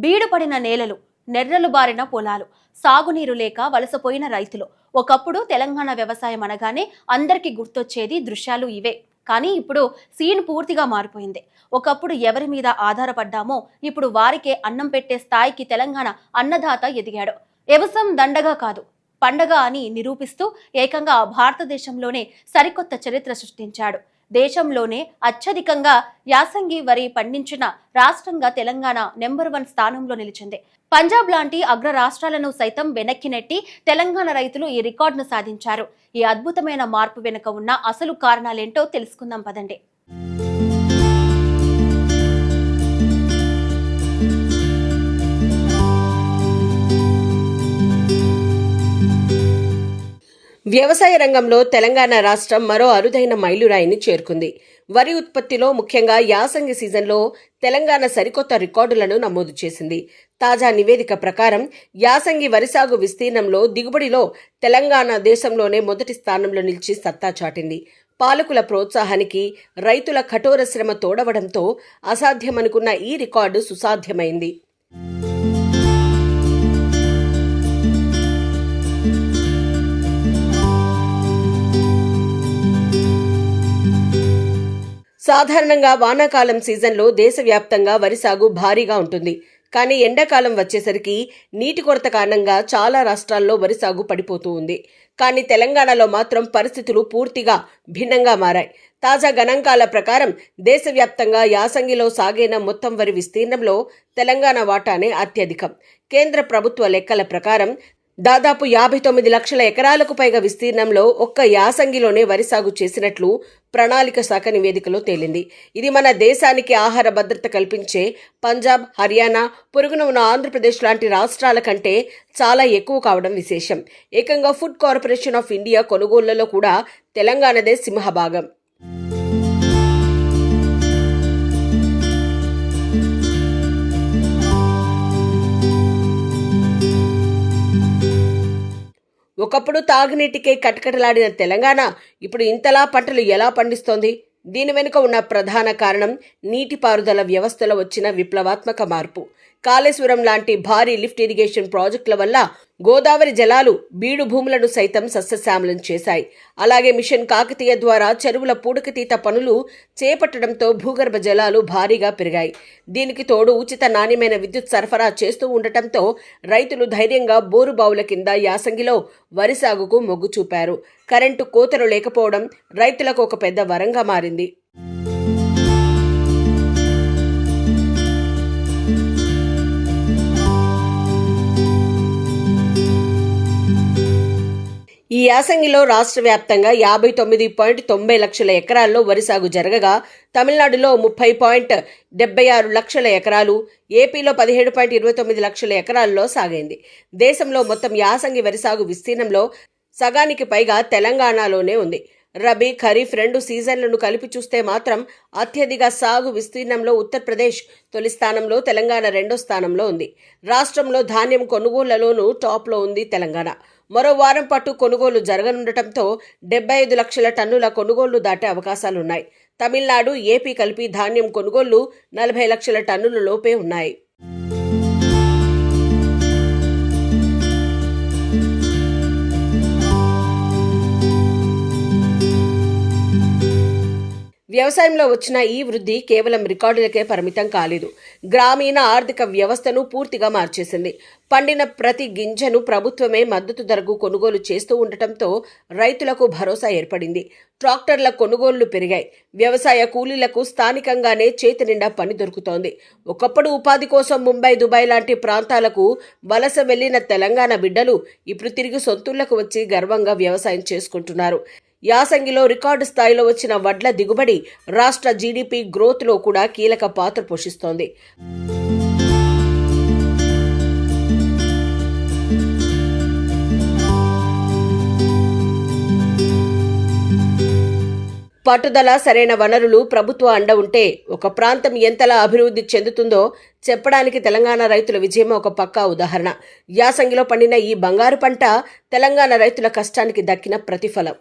బీడుపడిన నేలలు, నెర్రలు బారిన పొలాలు, సాగునీరు లేక వలసపోయిన రైతులు. ఒకప్పుడు తెలంగాణ వ్యవసాయం అనగానే అందరికీ గుర్తొచ్చేది దృశ్యాలు ఇవే. కానీ ఇప్పుడు సీన్ పూర్తిగా మారిపోయింది. ఒకప్పుడు ఎవరి మీద ఆధారపడ్డామో ఇప్పుడు వారికే అన్నం పెట్టే స్థాయికి తెలంగాణ అన్నదాత ఎదిగాడు. వ్యవసాయం దండగా కాదు, పండగ అని నిరూపిస్తూ ఏకంగా భారతదేశంలోనే సరికొత్త చరిత్ర సృష్టించాడు. దేశంలోనే అత్యధికంగా యాసంగి వరి పండించిన రాష్ట్రంగా తెలంగాణ నెంబర్ 1 స్థానంలో నిలిచింది. పంజాబ్ లాంటి అగ్ర రాష్ట్రాలను సైతం వెనక్కి నెట్టి తెలంగాణ రైతులు ఈ రికార్డును సాధించారు. ఈ అద్భుతమైన మార్పు వెనుక ఉన్న అసలు కారణాలేంటో తెలుసుకుందాం పదండి. వ్యవసాయ రంగంలో తెలంగాణ రాష్ట్రం మరో అరుదైన మైలురాయిని చేరుకుంది. వరి ఉత్పత్తిలో ముఖ్యంగా యాసంగి సీజన్లో తెలంగాణ సరికొత్త రికార్డులను నమోదు చేసింది. తాజా నివేదిక ప్రకారం యాసంగి వరి సాగు విస్తీర్ణంలో దిగుబడిలో తెలంగాణ దేశంలోనే మొదటి స్థానంలో నిలిచి సత్తా చాటింది. పాలకుల ప్రోత్సాహానికి రైతుల కఠోర శ్రమ తోడవడంతో అసాధ్యమనుకున్న ఈ రికార్డు సుసాధ్యమైంది. సాధారణంగా వానాకాలం సీజన్లో దేశవ్యాప్తంగా వరి సాగు భారీగా ఉంటుంది. కానీ ఎండాకాలం వచ్చేసరికి నీటి కొరత కారణంగా చాలా రాష్ట్రాల్లో వరి సాగు పడిపోతూ ఉంది. కానీ తెలంగాణలో మాత్రం పరిస్థితులు పూర్తిగా భిన్నంగా మారాయి. తాజా గణాంకాల ప్రకారం దేశవ్యాప్తంగా యాసంగిలో సాగైన మొత్తం వరి విస్తీర్ణంలో తెలంగాణ వాటానే అత్యధికం. కేంద్ర ప్రభుత్వ లెక్కల ప్రకారం దాదాపు 59 లక్షల ఎకరాలకు పైగా విస్తీర్ణంలో ఒక్క యాసంగిలోనే వరి సాగు చేసినట్లు ప్రణాళిక శాఖ నివేదికలో తేలింది. ఇది మన దేశానికి ఆహార భద్రత కల్పించే పంజాబ్, హర్యానా, పొరుగున ఉన్న ఆంధ్రప్రదేశ్ లాంటి రాష్ట్రాల కంటే చాలా ఎక్కువ కావడం విశేషం. ఏకంగా ఫుడ్ కార్పొరేషన్ ఆఫ్ ఇండియా కొనుగోళ్లలో కూడా తెలంగాణదే సింహభాగం. ఒకప్పుడు తాగునీటికే కటకటలాడిన తెలంగాణ ఇప్పుడు ఇంతలా పంటలు ఎలా పండిస్తోంది? దీని వెనుక ఉన్న ప్రధాన కారణం నీటిపారుదల వ్యవస్థలో వచ్చిన విప్లవాత్మక మార్పు. కాళేశ్వరం లాంటి భారీ లిఫ్ట్ ఇరిగేషన్ ప్రాజెక్టుల వల్ల గోదావరి జలాలు బీడు భూములను సైతం సస్యశ్యామలం చేశాయి. అలాగే మిషన్ కాకతీయ ద్వారా చెరువుల పూడికతీత పనులు చేపట్టడంతో భూగర్భ జలాలు భారీగా పెరిగాయి. దీనికి తోడు ఉచిత నాణ్యమైన విద్యుత్ సరఫరా చేస్తూ ఉండటంతో రైతులు ధైర్యంగా బోరుబావుల కింద యాసంగిలో వరి సాగుకు మొగ్గు చూపారు. కరెంటు కోతలు లేకపోవడం రైతులకు ఒక పెద్ద వరంగా మారింది. ఈ యాసంగిలో రాష్ట్ర వ్యాప్తంగా 59.90 లక్షల ఎకరాల్లో వరి సాగు జరగగా తమిళనాడులో 30.76 లక్షల ఎకరాలు, ఏపీలో 17.29 లక్షల ఎకరాల్లో సాగైంది. దేశంలో మొత్తం యాసంగి వరి సాగు విస్తీర్ణంలో సగానికి పైగా తెలంగాణలోనే ఉంది. రబీ, ఖరీఫ్ 2 సీజన్లను కలిపి చూస్తే మాత్రం అత్యధిక సాగు విస్తీర్ణంలో ఉత్తరప్రదేశ్ తొలి స్థానంలో, తెలంగాణ 2వ స్థానంలో ఉంది. రాష్ట్రంలో ధాన్యం కొనుగోళ్లలోనూ టాప్లో ఉంది తెలంగాణ. మరో వారం పాటు కొనుగోలు జరగనుండటంతో 75 లక్షల టన్నుల కొనుగోళ్లు దాటే అవకాశాలున్నాయి. తమిళనాడు, ఏపీ కలిపి ధాన్యం కొనుగోళ్లు 40 లక్షల టన్నుల లోపే ఉన్నాయి. వ్యవసాయంలో వచ్చిన ఈ వృద్ధి కేవలం రికార్డులకే పరిమితం కాలేదు. గ్రామీణ ఆర్థిక వ్యవస్థను పూర్తిగా మార్చేసింది. పండిన ప్రతి గింజను ప్రభుత్వమే మద్దతు ధరకు కొనుగోలు చేస్తూ ఉండటంతో రైతులకు భరోసా ఏర్పడింది. ట్రాక్టర్ల కొనుగోళ్లు పెరిగాయి. వ్యవసాయ కూలీలకు స్థానికంగానే చేతి నిండా పని దొరుకుతోంది. ఒకప్పుడు ఉపాధి కోసం ముంబై, దుబాయ్ లాంటి ప్రాంతాలకు వలస వెళ్లిన తెలంగాణ బిడ్డలు ఇప్పుడు తిరిగి సొంతూళ్లకు వచ్చి గర్వంగా వ్యవసాయం చేసుకుంటున్నారు. యాసంగిలో రికార్డు స్థాయిలో వచ్చిన వడ్ల దిగుబడి రాష్ట్ర జీడీపీ గ్రోత్లో కూడా కీలక పాత్ర పోషిస్తోంది. పట్టుదల, సరైన వనరులు, ప్రభుత్వ అండ ఉంటే ఒక ప్రాంతం ఎంతలా అభివృద్ధి చెందుతుందో చెప్పడానికి తెలంగాణ రైతుల విజయం ఒక పక్కా ఉదాహరణ. యాసంగిలో పండిన ఈ బంగారు పంట తెలంగాణ రైతుల కష్టానికి దక్కిన ప్రతిఫలం.